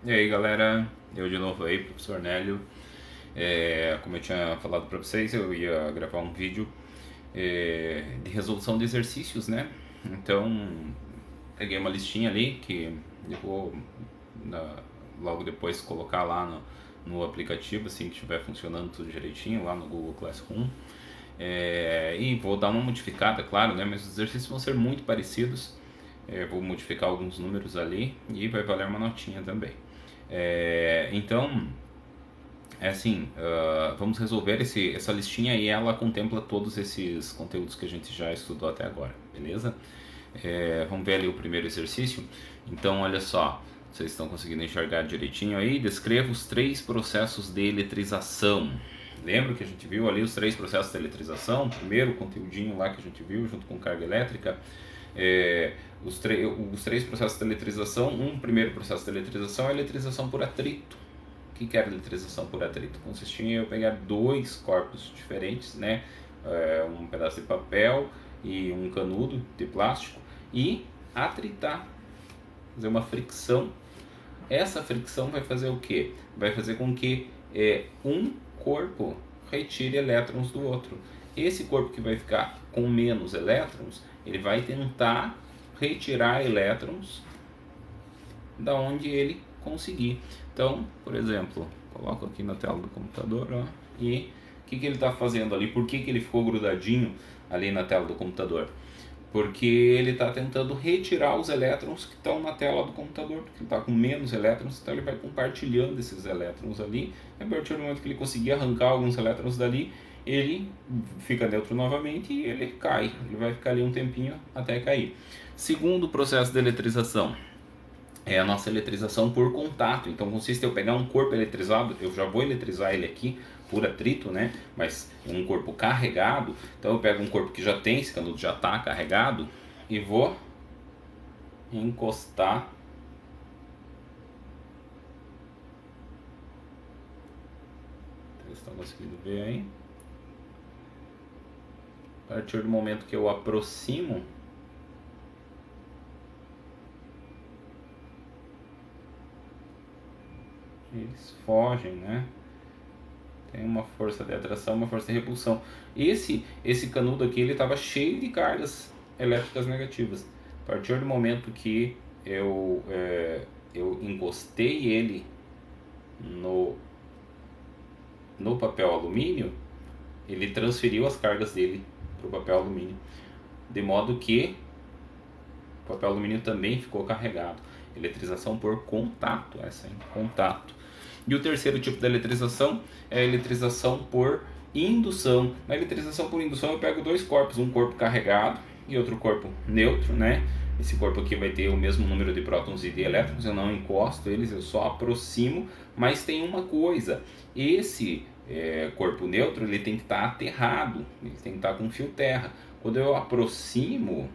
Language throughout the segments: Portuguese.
E aí galera, eu de novo aí, professor Nélio. Como eu tinha falado para vocês, eu ia gravar um vídeo de resolução de exercícios, né? Então, peguei uma listinha ali que eu vou logo depois colocar lá no aplicativo, assim que estiver funcionando tudo direitinho, lá no Google Classroom. E vou dar uma modificada, claro, né? Mas os exercícios vão ser muito parecidos. Vou modificar alguns números ali e vai valer uma notinha também. Então, assim, vamos resolver essa listinha e ela contempla todos esses conteúdos que a gente já estudou até agora, beleza? Vamos ver ali o primeiro exercício. Então, olha só, vocês estão conseguindo enxergar direitinho aí? Descreva os três processos de eletrização. Lembra que a gente viu ali os três processos de eletrização? Primeiro, o conteúdinho lá que a gente viu junto com carga elétrica. Os três processos de eletrização. Um primeiro processo de eletrização é a eletrização por atrito. O que era eletrização por atrito? Consistia em eu pegar dois corpos diferentes, né? Um pedaço de papel e um canudo de plástico e atritar, fazer uma fricção. Essa fricção vai fazer o quê? Vai fazer com que um corpo retire elétrons do outro. Esse corpo que vai ficar com menos elétrons, ele vai tentar retirar elétrons da onde ele conseguir. Então, por exemplo, coloco aqui na tela do computador, ó, e o que ele está fazendo ali? Por que ele ficou grudadinho ali na tela do computador? Porque ele está tentando retirar os elétrons que estão na tela do computador, porque ele está com menos elétrons, então ele vai compartilhando esses elétrons ali. A partir do momento que ele conseguir arrancar alguns elétrons dali, ele fica neutro novamente e ele cai. Ele vai ficar ali um tempinho até cair. Segundo processo de eletrização, é a nossa eletrização por contato. Então consiste em eu pegar um corpo eletrizado, eu já vou eletrizar ele aqui por atrito, né? Mas um corpo carregado, então eu pego um corpo que já tem, esse canudo já está carregado, e vou encostar. Vocês estão conseguindo ver aí? A partir do momento que eu aproximo, eles fogem, né? Tem uma força de atração, uma força de repulsão. Esse canudo aqui, ele estava cheio de cargas elétricas negativas. A partir do momento que eu encostei ele no papel alumínio, ele transferiu as cargas dele para o papel alumínio, de modo que o papel alumínio também ficou carregado. Eletrização por contato, essa é contato. E o terceiro tipo de eletrização é a eletrização por indução. Na eletrização por indução eu pego dois corpos, um corpo carregado e outro corpo neutro, né? Esse corpo aqui vai ter o mesmo número de prótons e de elétrons, eu não encosto eles, eu só aproximo, mas tem uma coisa, esse corpo neutro ele tem que estar aterrado, ele tem que estar com fio terra. Quando eu aproximo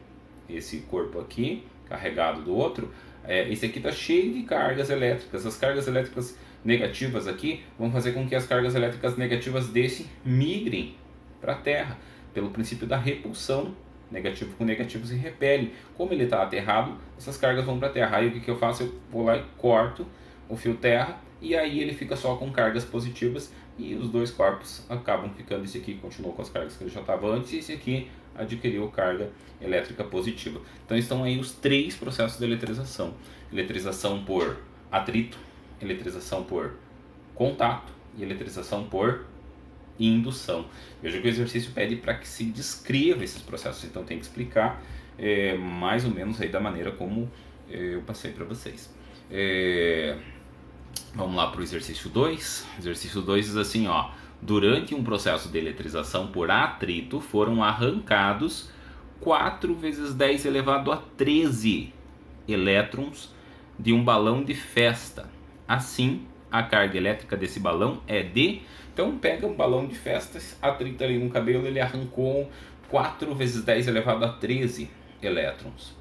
esse corpo aqui, carregado do outro, esse aqui está cheio de cargas elétricas. As cargas elétricas negativas aqui vão fazer com que as cargas elétricas negativas desse migrem para a Terra, pelo princípio da repulsão. Negativo com negativo se repele. Como ele está aterrado, essas cargas vão para a Terra. Aí o que eu faço? Eu vou lá e corto o fio terra, e aí ele fica só com cargas positivas e os dois corpos acabam ficando. Esse aqui continuou com as cargas que ele já estava antes e esse aqui adquiriu carga elétrica positiva. Então estão aí os três processos de eletrização: eletrização por atrito, eletrização por contato e eletrização por indução. Veja que o exercício pede para que se descreva esses processos, então tem que explicar mais ou menos aí da maneira como eu passei para vocês. Vamos lá para o exercício 2. Exercício 2 diz assim, ó: durante um processo de eletrização por atrito foram arrancados 4 vezes 10 elevado a 13 elétrons de um balão de festa. Assim, a carga elétrica desse balão é de... Então pega um balão de festa, atrita ali no cabelo, ele arrancou 4 vezes 10 elevado a 13 elétrons.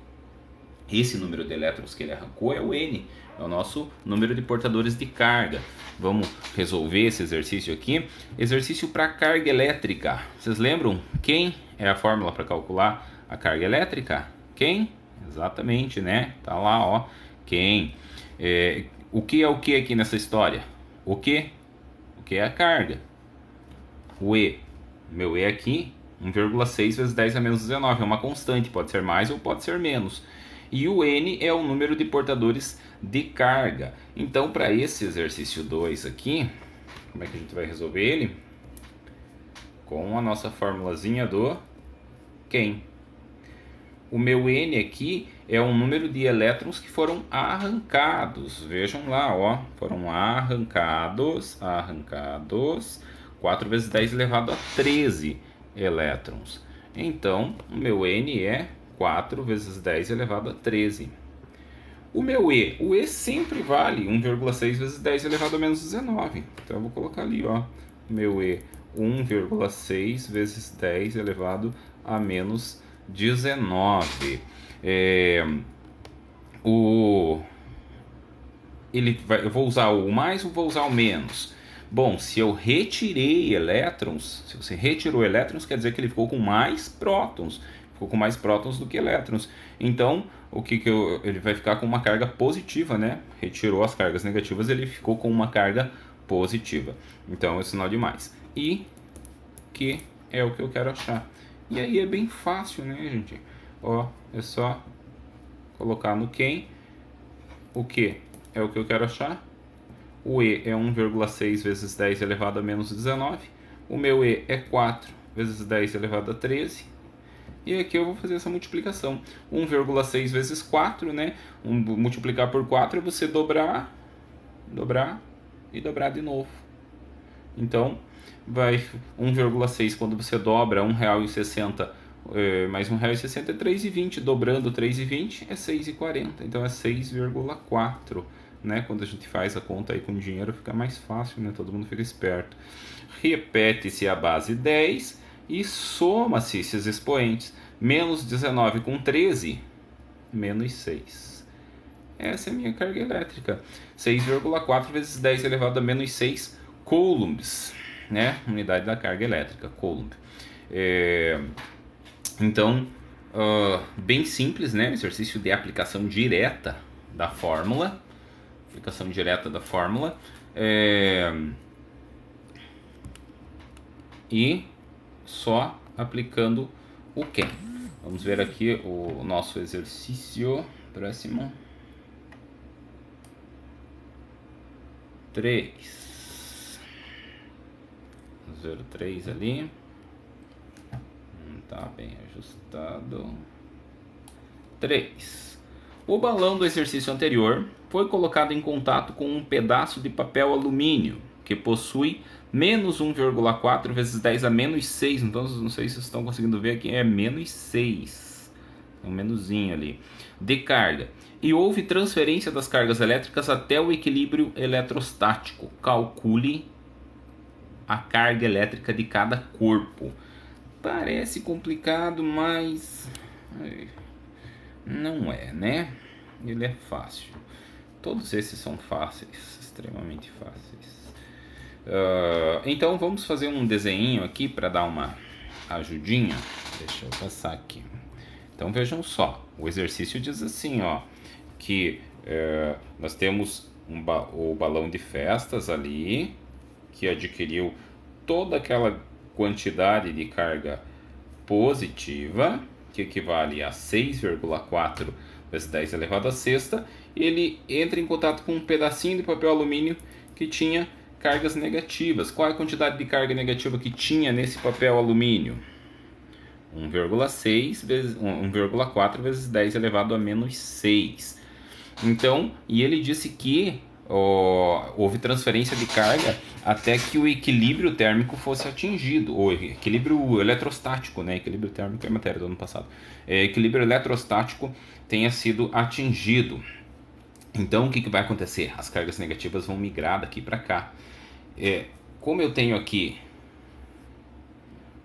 Esse número de elétrons que ele arrancou é o N, é o nosso número de portadores de carga. Vamos resolver esse exercício aqui. Exercício para carga elétrica. Vocês lembram quem é a fórmula para calcular a carga elétrica? Quem? Exatamente, né? Tá lá, ó. Quem? o que é o que aqui nessa história? O que? O que é a carga? O E. Meu E aqui, 1,6 vezes 10 a menos 19. É uma constante, pode ser mais ou pode ser menos. E o N é o número de portadores de carga. Então, para esse exercício 2 aqui, como é que a gente vai resolver ele? Com a nossa formulazinha do Ken. O meu N aqui é um número de elétrons que foram arrancados. Vejam lá, ó, foram arrancados 4 vezes 10 elevado a 13 elétrons. Então, o meu N é 4 vezes 10 elevado a 13. O meu E, o E sempre vale 1,6 vezes 10 elevado a menos 19. Então eu vou colocar ali, ó, meu E, 1,6 vezes 10 elevado a menos 19. Eu vou usar o mais ou vou usar o menos? Bom, se eu retirei elétrons, se você retirou elétrons, quer dizer que ele ficou com mais prótons. Ficou com mais prótons do que elétrons. Então, ele vai ficar com uma carga positiva, né? Retirou as cargas negativas, ele ficou com uma carga positiva. Então, é o sinal de mais. E que é o que eu quero achar. E aí é bem fácil, né, gente? Ó, é só colocar no quem. O que é o que eu quero achar. O E é 1,6 vezes 10 elevado a menos 19. O meu E é 4 vezes 10 elevado a 13. E aqui eu vou fazer essa multiplicação. 1,6 vezes 4, né? Multiplicar por 4 é você dobrar e dobrar de novo. Então, vai 1,6 quando você dobra R$1,60 mais R$1,60 é 3,20. Dobrando 3,20 é 6,40. Então é 6,4. Né? Quando a gente faz a conta aí com dinheiro fica mais fácil, né? Todo mundo fica esperto. Repete-se a base 10 e soma-se esses expoentes. Menos 19 com 13, menos 6. Essa é a minha carga elétrica. 6,4 vezes 10 elevado a menos 6 coulombs, né? Unidade da carga elétrica, coulomb. Então, bem simples, né? Exercício de aplicação direta da fórmula. E só aplicando o que? Vamos ver aqui o nosso exercício próximo. 3. Vamos ver o 3 ali. Não está bem ajustado. 3. O balão do exercício anterior foi colocado em contato com um pedaço de papel alumínio que possui menos 1,4 vezes 10 a menos 6. Então, não sei se vocês estão conseguindo ver aqui, é menos 6. Um menuzinho ali. De carga. E houve transferência das cargas elétricas até o equilíbrio eletrostático. Calcule a carga elétrica de cada corpo. Parece complicado, mas não é, né? Ele é fácil. Todos esses são fáceis, extremamente fáceis. Então vamos fazer um desenho aqui para dar uma ajudinha. Deixa eu passar aqui. Então vejam só, o exercício diz assim, ó, que nós temos o balão de festas ali, que adquiriu toda aquela quantidade de carga positiva, que equivale a 6,4 vezes 10 elevado a sexta, ele entra em contato com um pedacinho de papel alumínio que tinha cargas negativas. Qual é a quantidade de carga negativa que tinha nesse papel alumínio? 1,4 vezes 10 elevado a menos 6. Então, e ele disse que houve transferência de carga até que o equilíbrio térmico fosse atingido, ou equilíbrio eletrostático, né? Equilíbrio térmico é matéria do ano passado. Equilíbrio eletrostático tenha sido atingido. Então, o que vai acontecer? As cargas negativas vão migrar daqui para cá. Como eu tenho aqui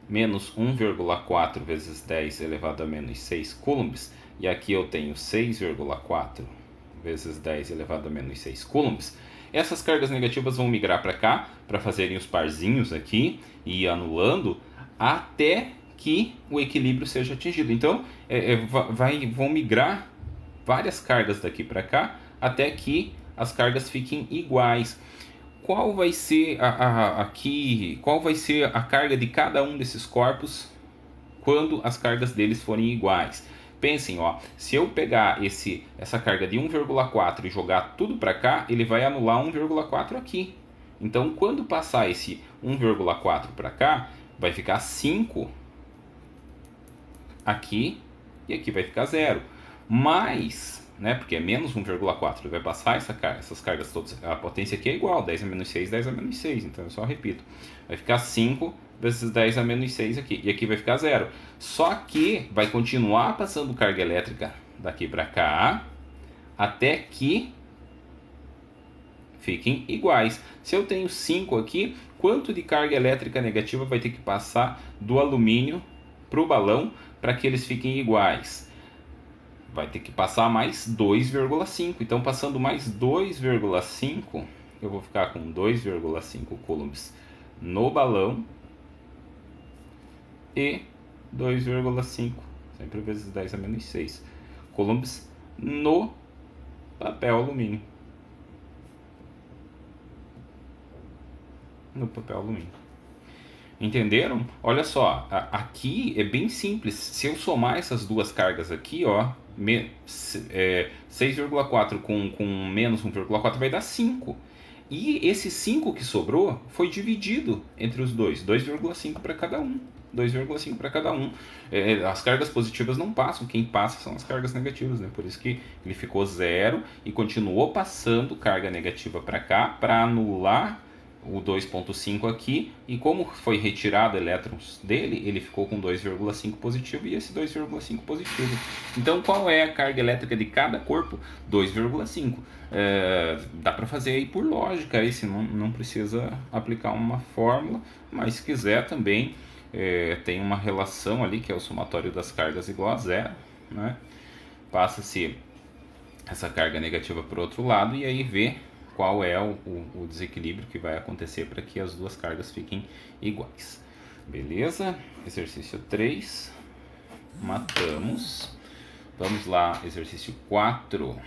menos 1,4 vezes 10 elevado a menos 6 coulombs, e aqui eu tenho 6,4 vezes 10 elevado a menos 6 coulombs, essas cargas negativas vão migrar para cá, para fazerem os parzinhos aqui e ir anulando, até que o equilíbrio seja atingido. Então, vão migrar várias cargas daqui para cá, até que as cargas fiquem iguais. Qual vai ser qual vai ser a carga de cada um desses corpos quando as cargas deles forem iguais? Pensem, ó, se eu pegar essa carga de 1,4 e jogar tudo para cá, ele vai anular 1,4 aqui. Então, quando passar esse 1,4 para cá, vai ficar 5 aqui e aqui vai ficar 0. Mas, né, porque é menos 1,4, ele vai passar essas cargas todas. A potência aqui é igual, 10 a menos 6, 10 a menos 6. Então, eu só repito. Vai ficar 5 vezes 10 a menos 6 aqui. E aqui vai ficar 0. Só que vai continuar passando carga elétrica daqui para cá até que fiquem iguais. Se eu tenho 5 aqui, quanto de carga elétrica negativa vai ter que passar do alumínio para o balão para que eles fiquem iguais? Vai ter que passar mais 2,5. Então, passando mais 2,5, eu vou ficar com 2,5 coulombs no balão e 2,5, sempre vezes 10 a menos 6, coulombs no papel alumínio. No papel alumínio. Entenderam? Olha só, aqui é bem simples. Se eu somar essas duas cargas aqui, ó, 6,4 com menos 1,4 vai dar 5. E esse 5 que sobrou foi dividido entre os dois, 2,5 para cada um. 2,5 para cada um. As cargas positivas não passam, quem passa são as cargas negativas, né? Por isso que ele ficou 0 e continuou passando carga negativa para cá para anular o 2,5 aqui, e como foi retirado elétrons dele, ele ficou com 2,5 positivo e esse 2,5 positivo. Então, qual é a carga elétrica de cada corpo? 2,5. Dá para fazer aí por lógica, aí, se não precisa aplicar uma fórmula, mas se quiser também, tem uma relação ali que é o somatório das cargas igual a 0, né? Passa-se essa carga negativa para o outro lado e aí vê qual é o desequilíbrio que vai acontecer para que as duas cargas fiquem iguais. Beleza? Exercício 3. Matamos. Vamos lá, exercício 4.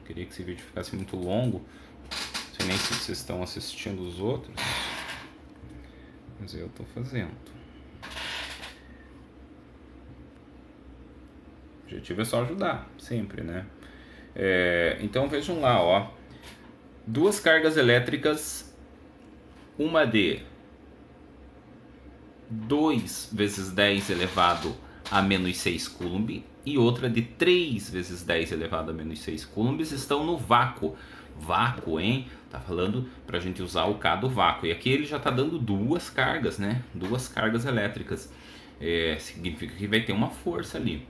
Queria que esse vídeo ficasse muito longo. Não sei nem se vocês estão assistindo os outros, mas eu estou fazendo. O objetivo é só ajudar, sempre, né? Então vejam lá, ó, duas cargas elétricas, uma de 2 vezes 10 elevado a menos 6 coulomb e outra de 3 vezes 10 elevado a menos 6 coulombs estão no vácuo. Vácuo, hein? Tá falando pra gente usar o K do vácuo. E aqui ele já tá dando duas cargas, né? Duas cargas elétricas. Significa que vai ter uma força ali.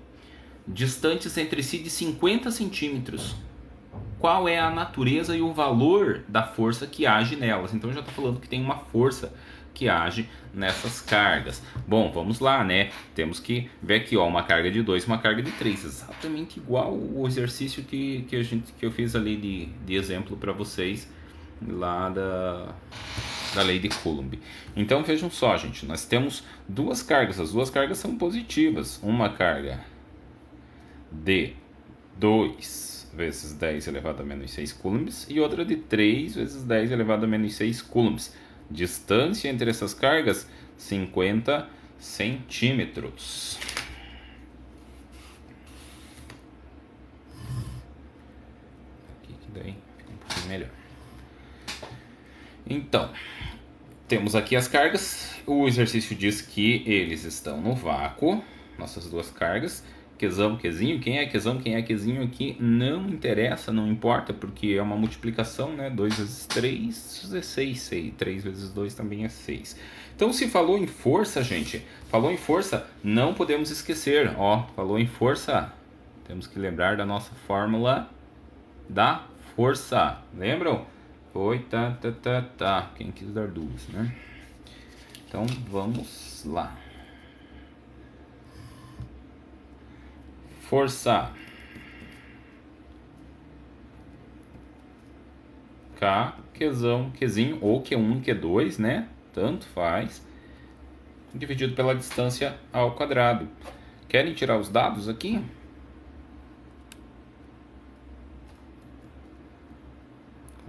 Distantes entre si de 50 centímetros. Qual é a natureza e o valor da força que age nelas? Então já está falando que tem uma força que age nessas cargas. Bom, vamos lá, né? Temos que ver aqui, ó, uma carga de 2 e uma carga de 3. Exatamente igual o exercício que eu fiz ali de exemplo para vocês lá da lei de Coulomb. Então vejam só, gente, nós temos duas cargas. As duas cargas são positivas. Uma carga de 2 vezes 10 elevado a menos 6 coulombs e outra de 3 vezes 10 elevado a menos 6 coulombs. Distância entre essas cargas, 50 centímetros. Aqui que daí fica um pouquinho melhor. Então, temos aqui as cargas. O exercício diz que eles estão no vácuo, nossas duas cargas. Qzão, Qzinho, quem é Qzão, quem é Qzinho aqui não interessa, não importa, porque é uma multiplicação, né? 2 vezes 3 é 6, 3 vezes 2 também é 6. Então, se falou em força, gente, falou em força, não podemos esquecer, ó, falou em força, temos que lembrar da nossa fórmula da força, lembram? Foi, tá, quem quis dar duas, né? Então, vamos lá. Força K, Qzão, Qzinho, ou Q1, Q2, né? Tanto faz. Dividido pela distância ao quadrado. Querem tirar os dados aqui?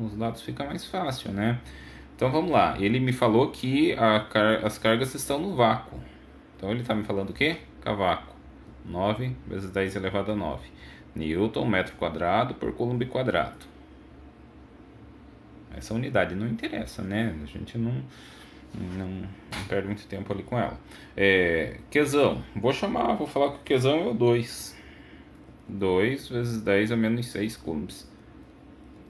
os lados fica mais fácil, né? Então vamos lá, ele me falou que as cargas estão no vácuo. Então ele está me falando o quê? Cavaco. 9 vezes 10 elevado a 9. Newton, metro quadrado por coulomb quadrado. Essa unidade não interessa, né? A gente não perde muito tempo ali com ela. Qzão. Vou falar que o Qzão é o 2. 2 vezes 10 a menos 6 coulombs.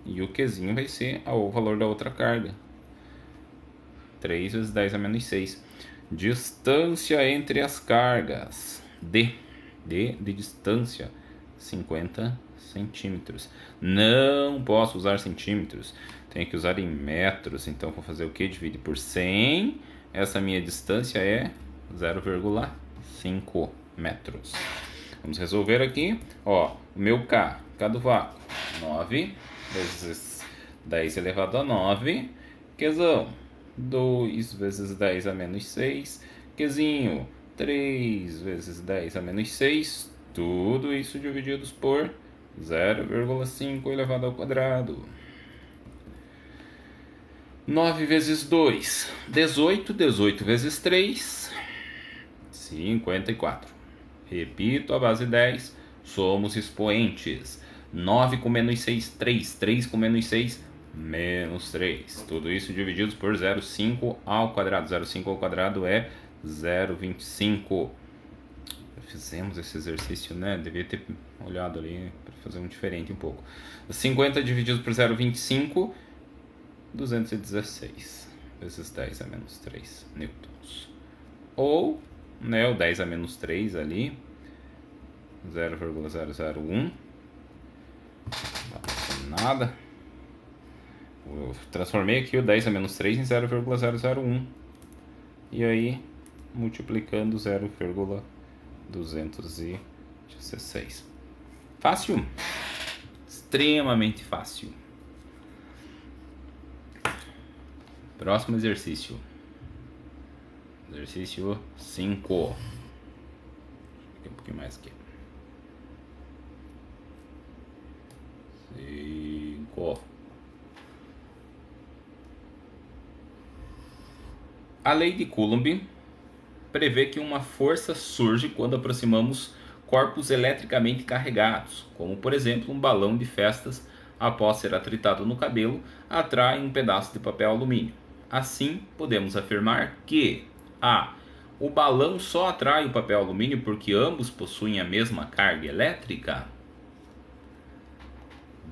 E o Qzinho vai ser o valor da outra carga. 3 vezes 10 a menos 6. Distância entre as cargas. D de distância. 50 centímetros. Não posso usar centímetros. Tenho que usar em metros. Então vou fazer o que? Divide por 100. Essa minha distância é 0,5 metros. Vamos resolver aqui. Ó, o meu K do vácuo. 9 vezes 10 elevado a 9. Qzão. 2 vezes 10 a menos 6. Qzinho. 3 vezes 10 a menos 6. Tudo isso divididos por 0,5 elevado ao quadrado. 9 vezes 2, 18. 18 vezes 3, 54. Repito a base 10. Somos expoentes. 9 com menos 6, 3. 3 com menos 6, menos 3. Tudo isso divididos por 0,5 ao quadrado. 0,5 ao quadrado é 0,25. Fizemos esse exercício, né? Devia ter olhado ali para fazer um diferente um pouco. 50 dividido por 0,25, 216 vezes 10 a menos 3 newtons. Ou, né, o 10 a menos 3 ali, 0,001. Não tá passando nada. Eu transformei aqui o 10 a menos 3 em 0,001. E aí, multiplicando 0,216. Fácil? Extremamente fácil. Próximo exercício. Exercício 5. Um pouquinho mais aqui. 5. A lei de Coulomb prevê que uma força surge quando aproximamos corpos eletricamente carregados, como por exemplo um balão de festas após ser atritado no cabelo atrai um pedaço de papel alumínio. Assim, podemos afirmar que a. O balão só atrai o papel alumínio porque ambos possuem a mesma carga elétrica.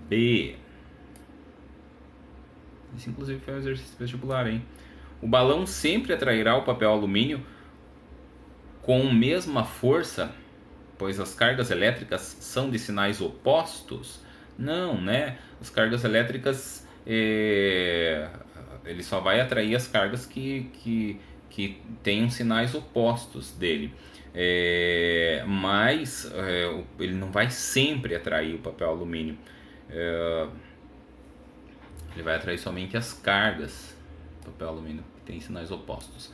B. Isso inclusive foi um exercício vestibular, hein? O balão sempre atrairá o papel alumínio com a mesma força, pois as cargas elétricas são de sinais opostos? Não, né? As cargas elétricas, ele só vai atrair as cargas que tenham sinais opostos dele. Mas ele não vai sempre atrair o papel alumínio. Ele vai atrair somente as cargas do papel alumínio que tem sinais opostos.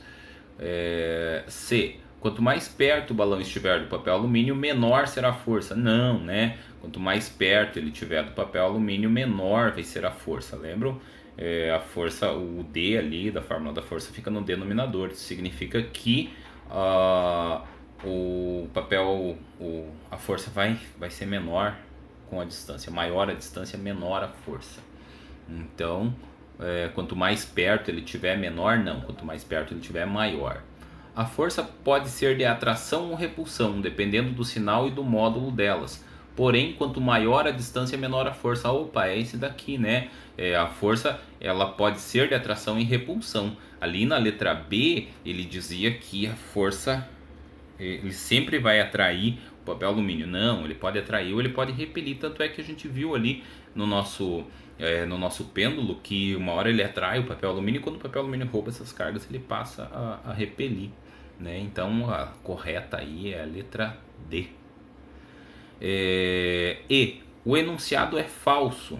C. Quanto mais perto o balão estiver do papel alumínio, menor será a força. Não, né? Quanto mais perto ele estiver do papel alumínio, menor vai ser a força. Lembram? A força, o D ali da fórmula da força fica no denominador. Isso significa que o papel, a força vai ser menor com a distância. Maior a distância, menor a força. Então, quanto mais perto ele estiver, menor não. Quanto mais perto ele estiver, maior. A força pode ser de atração ou repulsão, dependendo do sinal e do módulo delas. Porém, quanto maior a distância, menor a força. Opa, é esse daqui, né? A força ela pode ser de atração e repulsão. Ali na letra B, ele dizia que a força ele sempre vai atrair o papel alumínio. Não, ele pode atrair ou ele pode repelir. Tanto é que a gente viu ali no nosso pêndulo que uma hora ele atrai o papel alumínio e quando o papel alumínio rouba essas cargas, ele passa a repelir. Né? Então a correta aí é a letra D. E. O enunciado é falso.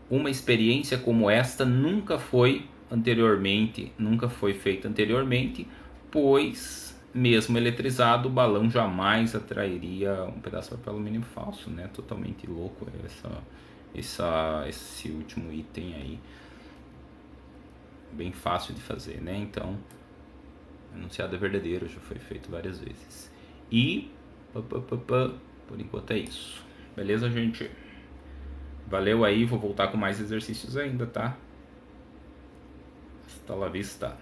Uma experiência como esta nunca foi feita anteriormente, pois mesmo eletrizado o balão jamais atrairia um pedaço de papel alumínio falso, né? Totalmente louco esse último item aí. Bem fácil de fazer, né? Então, enunciado é verdadeiro, já foi feito várias vezes. E, por enquanto é isso. Beleza, gente? Valeu aí, vou voltar com mais exercícios ainda, tá? Hasta la vista.